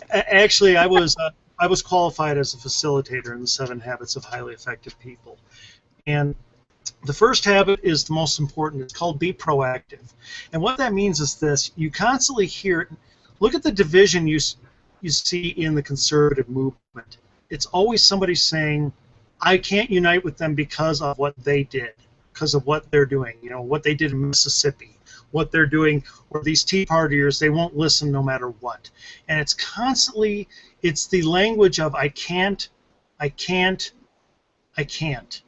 Actually, I was qualified as a facilitator in the 7 Habits of Highly Effective People. And the first habit is the most important. It's called be proactive. And what that means is this: you constantly hear, look at the division you see in the conservative movement. It's always somebody saying, I can't unite with them because of what they did, because of what they're doing, what they did in Mississippi, what they're doing, or these Tea Partiers, they won't listen no matter what. And it's constantly, it's the language of I can't, I can't, I can't.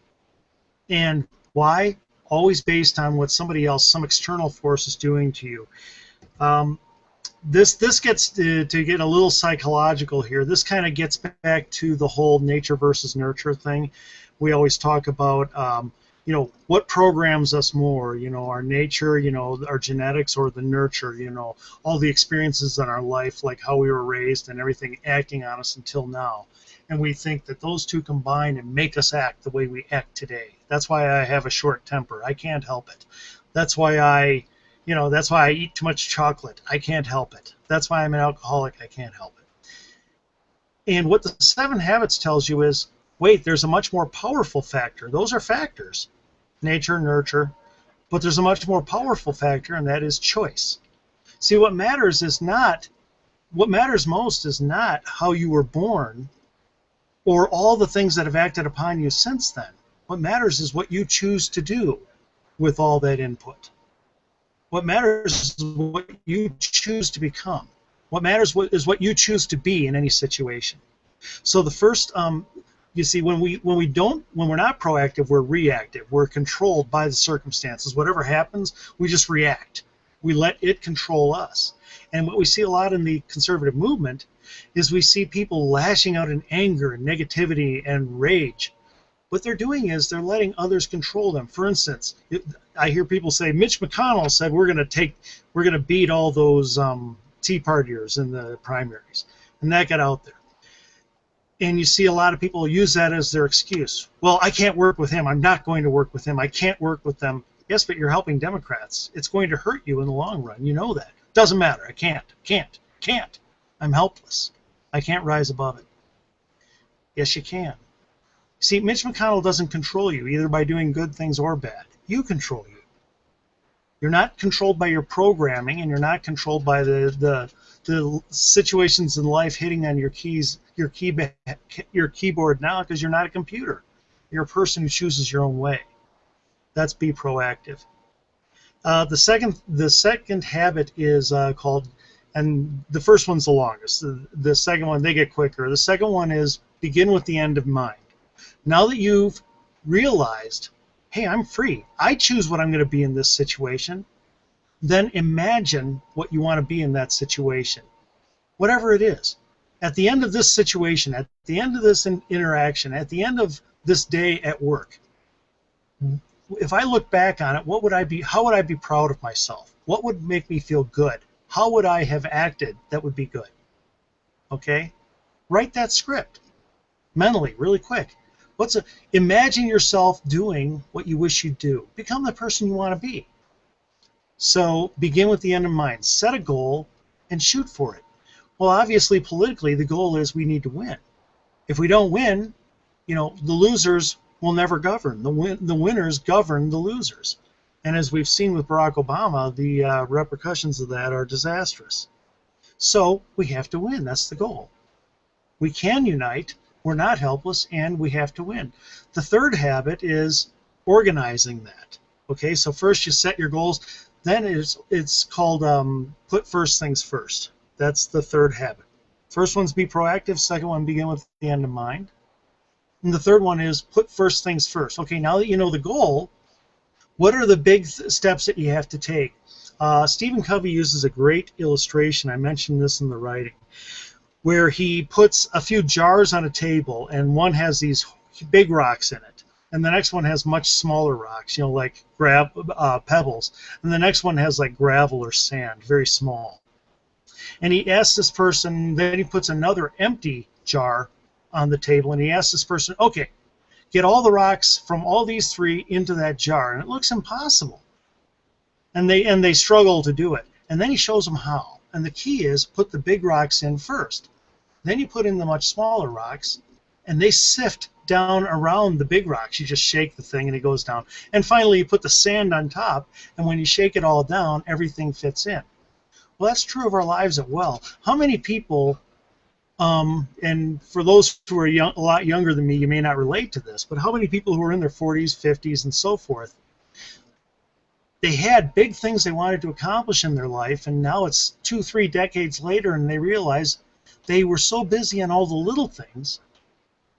And why? Always based on what somebody else, some external force is doing to you. This gets to get a little psychological here. This kind of gets back to the whole nature versus nurture thing. We always talk about, what programs us more, our nature, our genetics, or the nurture, all the experiences in our life, like how we were raised and everything acting on us until now. And we think that those two combine and make us act the way we act today. That's why I have a short temper. I can't help it. That's why that's why I eat too much chocolate. I can't help it. That's why I'm an alcoholic. I can't help it. And what the 7 Habits tells you is, wait, there's a much more powerful factor. Those are factors, nature, nurture, but there's a much more powerful factor, and that is choice. See, what matters most is not how you were born or all the things that have acted upon you since then. What matters is what you choose to do with all that input. What matters is what you choose to become. What matters is what you choose to be in any situation. So the first, you see, when we're not proactive, we're reactive. We're controlled by the circumstances. Whatever happens, we just react. We let it control us. And what we see a lot in the conservative movement is we see people lashing out in anger and negativity and rage. What they're doing is they're letting others control them. For instance, I hear people say, Mitch McConnell said we're going to beat all those Tea Partiers in the primaries, and that got out there. And you see a lot of people use that as their excuse. Well, I can't work with him. I'm not going to work with him. I can't work with them. Yes, but you're helping Democrats. It's going to hurt you in the long run. You know that. Doesn't matter. I can't. I'm helpless. I can't rise above it. Yes, you can. See, Mitch McConnell doesn't control you, either by doing good things or bad. You control you. You're not controlled by your programming, and you're not controlled by the situations in life hitting on your keyboard now, because you're not a computer. You're a person who chooses your own way. That's be proactive. The second habit is called, and the first one's the longest. The second one, they get quicker. The second one is begin with the end in mind. Now that you've realized, hey, I'm free. I choose what I'm going to be in this situation. Then imagine what you want to be in that situation, whatever it is. At the end of this situation, at the end of this interaction, at the end of this day at work, if I look back on it, what would I be? How would I be proud of myself? What would make me feel good? How would I have acted that would be good? Okay? Write that script mentally, really quick. Imagine yourself doing what you wish you'd do. Become the person you want to be. So begin with the end in mind. Set a goal and shoot for it. Well, obviously, politically, the goal is we need to win. If we don't win, the losers will never govern. The winners govern the losers. And as we've seen with Barack Obama, the repercussions of that are disastrous. So we have to win. That's the goal. We can unite. We're not helpless, and we have to win. The third habit is organizing that. Okay, so first you set your goals. Then it's called put first things first. That's the third habit. First one's be proactive. Second one, begin with the end in mind. And the third one is put first things first. Okay, now that you know the goal, what are the big steps that you have to take? Stephen Covey uses a great illustration. I mentioned this in the writing, where he puts a few jars on a table, and one has these big rocks in it, and the next one has much smaller rocks, like pebbles, and the next one has like gravel or sand, very small. And he asks this person, then he puts another empty jar on the table, and he asks this person, okay, get all the rocks from all these three into that jar, and it looks impossible. And they struggle to do it. And then he shows them how. And the key is put the big rocks in first. Then you put in the much smaller rocks, and they sift down around the big rocks. You just shake the thing and it goes down. And finally, you put the sand on top, and when you shake it all down, everything fits in. Well, that's true of our lives as well. How many people, and for those who are young, a lot younger than me, you may not relate to this, but how many people who are in their 40s, 50s, and so forth, they had big things they wanted to accomplish in their life, and now it's 2, 3 decades later, and they realize they were so busy on all the little things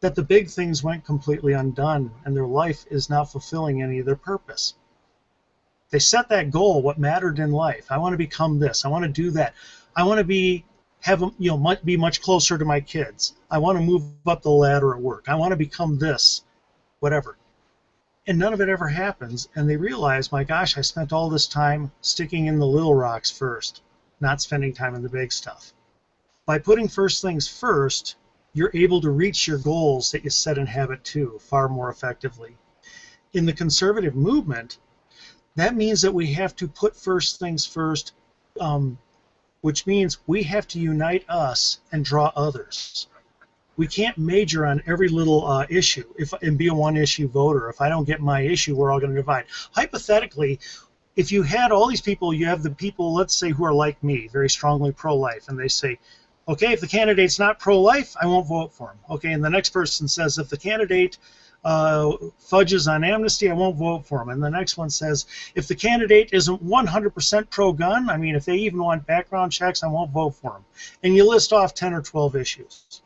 that the big things went completely undone, and their life is not fulfilling any of their purpose. They set that goal, what mattered in life. I want to become this. I want to do that. I want to be much closer to my kids. I want to move up the ladder at work. I want to become this, whatever. And none of it ever happens, and they realize, my gosh, I spent all this time sticking in the little rocks first, not spending time in the big stuff. By putting first things first, you're able to reach your goals that you set in habit 2 far more effectively. In the conservative movement, that means that we have to put first things first, which means we have to unite us and draw others. We can't major on every little issue and be a one-issue voter. If I don't get my issue, we're all going to divide. Hypothetically, if you had all these people, you have the people, let's say, who are like me, very strongly pro-life, and they say, okay, if the candidate's not pro-life, I won't vote for him. Okay, and the next person says, if the candidate fudges on amnesty, I won't vote for him. And the next one says, if the candidate isn't 100% pro-gun, I mean, if they even want background checks, I won't vote for him. And you list off 10 or 12 issues.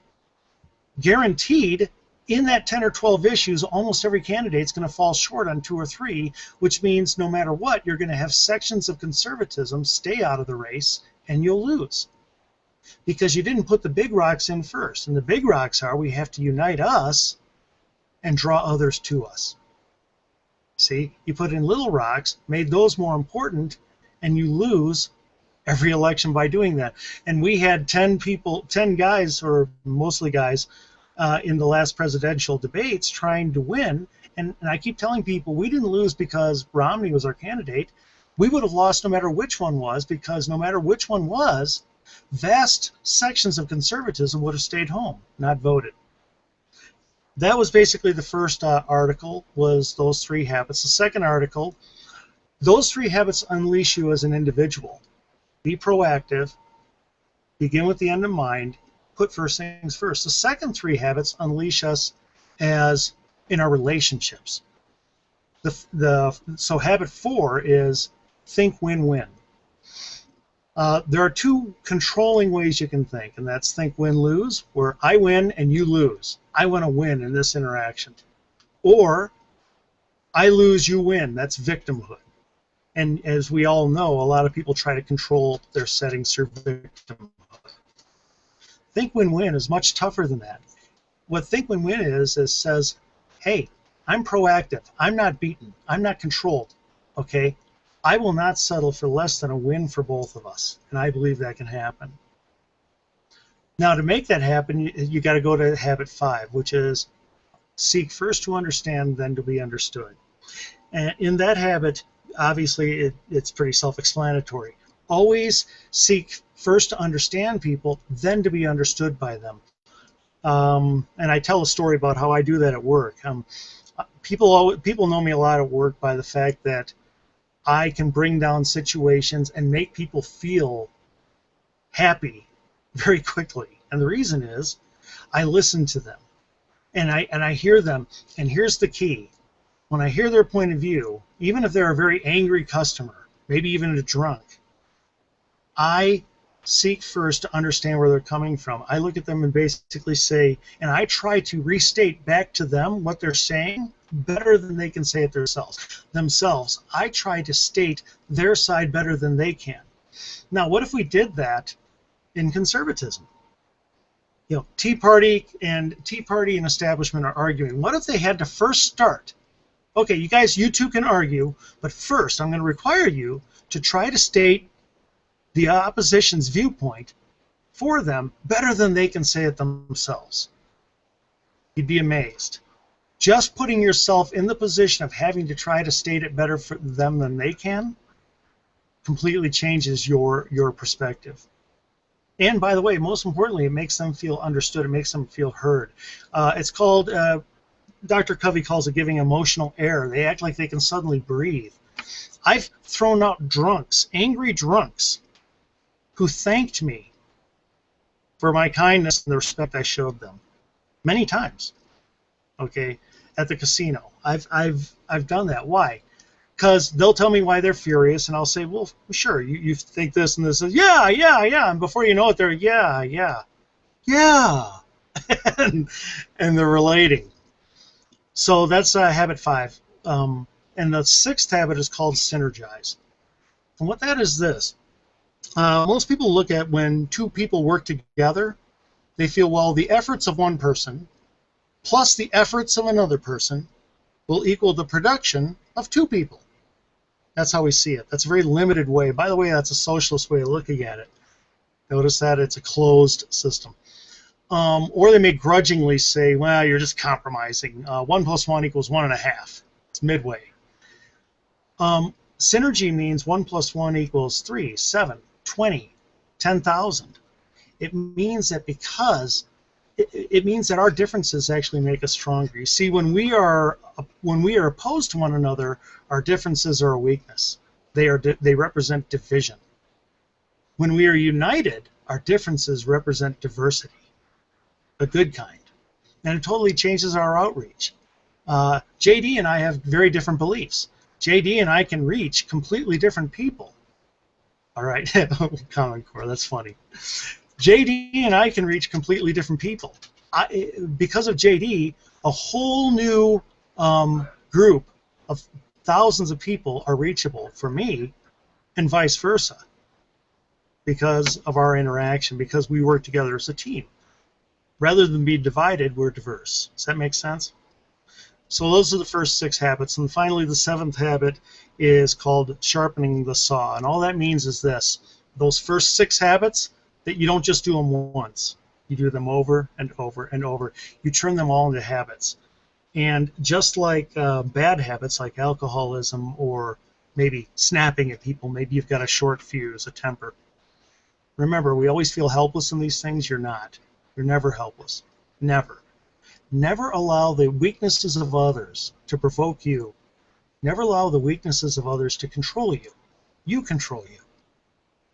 Guaranteed, in that 10 or 12 issues, almost every candidate's going to fall short on 2 or 3, which means no matter what, you're going to have sections of conservatism stay out of the race, and you'll lose. Because you didn't put the big rocks in first. And the big rocks are, we have to unite us and draw others to us. See, you put in little rocks, made those more important, and you lose every election by doing that. And we had 10 guys, or mostly guys, in the last presidential debates trying to win. And I keep telling people, we didn't lose because Romney was our candidate. We would have lost no matter which one was, because no matter which one was, vast sections of conservatism would have stayed home, not voted. That was basically the first article, was those 3 habits. The second article, those 3 habits unleash you as an individual. Be proactive, begin with the end in mind, put first things first. The second 3 habits unleash us as in our relationships. So habit 4 is think win-win. There are 2 controlling ways you can think, and that's think win-lose, where I win and you lose. I want to win in this interaction. Or I lose, you win. That's victimhood. And as we all know, a lot of people try to control their settings through victimhood. Think win-win is much tougher than that. What think win-win is says, hey, I'm proactive. I'm not beaten. I'm not controlled. Okay? I will not settle for less than a win for both of us. And I believe that can happen. Now, to make that happen, you got to go to habit 5, which is seek first to understand, then to be understood. And in that habit, obviously, it's pretty self-explanatory. Always seek first to understand people, then to be understood by them. And I tell a story about how I do that at work. People know me a lot at work by the fact that I can bring down situations and make people feel happy very quickly. And the reason is I listen to them and I hear them. And here's the key. When I hear their point of view, even if they're a very angry customer, maybe even a drunk, I seek first to understand where they're coming from. I look at them and basically say, and I try to restate back to them what they're saying better than they can say it themselves. I try to state their side better than they can. Now, what if we did that in conservatism? You know, Tea Party and establishment are arguing. What if they had to first start? Okay, you guys, you two can argue, but first I'm going to require you to try to state the opposition's viewpoint for them better than they can say it themselves. You'd be amazed. Just putting yourself in the position of having to try to state it better for them than they can completely changes your perspective. And by the way, most importantly, it makes them feel understood. It makes them feel heard. It's called, Dr. Covey calls it giving emotional air. They act like they can suddenly breathe. I've thrown out drunks, angry drunks, who thanked me for my kindness and the respect I showed them many times. Okay, at the casino, I've done that. Why? Because they'll tell me why they're furious, and I'll say, well, sure, you think this and this is, yeah, yeah, yeah, and before you know it, they're, yeah, yeah, yeah, and, and they're relating. So that's habit 5. And the 6th habit is called synergize. And what that is this. Most people look at when 2 people work together, they feel, well, the efforts of one person plus the efforts of another person will equal the production of 2 people. That's how we see it. That's a very limited way. By the way, that's a socialist way of looking at it. Notice that it's a closed system. Or they may grudgingly say, well, you're just compromising. 1 plus 1 equals 1.5. It's midway. Synergy means 1 plus 1 equals 3, 7, 20, 10,000. It means that because it means that our differences actually make us stronger. You see, when we are opposed to one another, our differences are a weakness. They represent division. When we are united, our differences represent diversity, a good kind, and it totally changes our outreach. JD and I have very different beliefs. JD and I can reach completely different people. All right, Common Core, that's funny. JD and I can reach completely different people. Because of JD, a whole new group of thousands of people are reachable for me, and vice versa, because of our interaction, because we work together as a team. Rather than be divided, we're diverse. Does that make sense? So those are the first 6 habits. And finally, the 7th habit is called sharpening the saw. And all that means is this. Those first 6 habits, that you don't just do them once. You do them over and over and over. You turn them all into habits. And just like bad habits like alcoholism or maybe snapping at people, maybe you've got a short fuse, a temper. Remember, we always feel helpless in these things. You're not. You're never helpless. Never. Never allow the weaknesses of others to provoke you. Never allow the weaknesses of others to control you. You control you.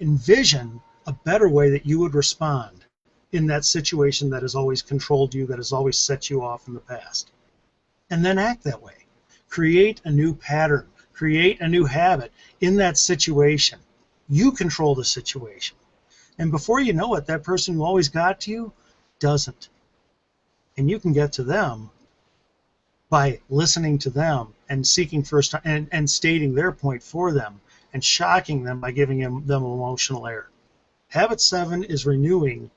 Envision a better way that you would respond in that situation that has always controlled you, that has always set you off in the past. And then act that way. Create a new pattern. Create a new habit in that situation. You control the situation. And before you know it, that person who always got to you doesn't. And you can get to them by listening to them and seeking first and stating their point for them and shocking them by giving them emotional air. Habit 7 is renewing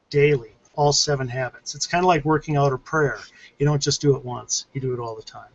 daily all 7 habits. It's kind of like working out a prayer. You don't just do it once. You do it all the time.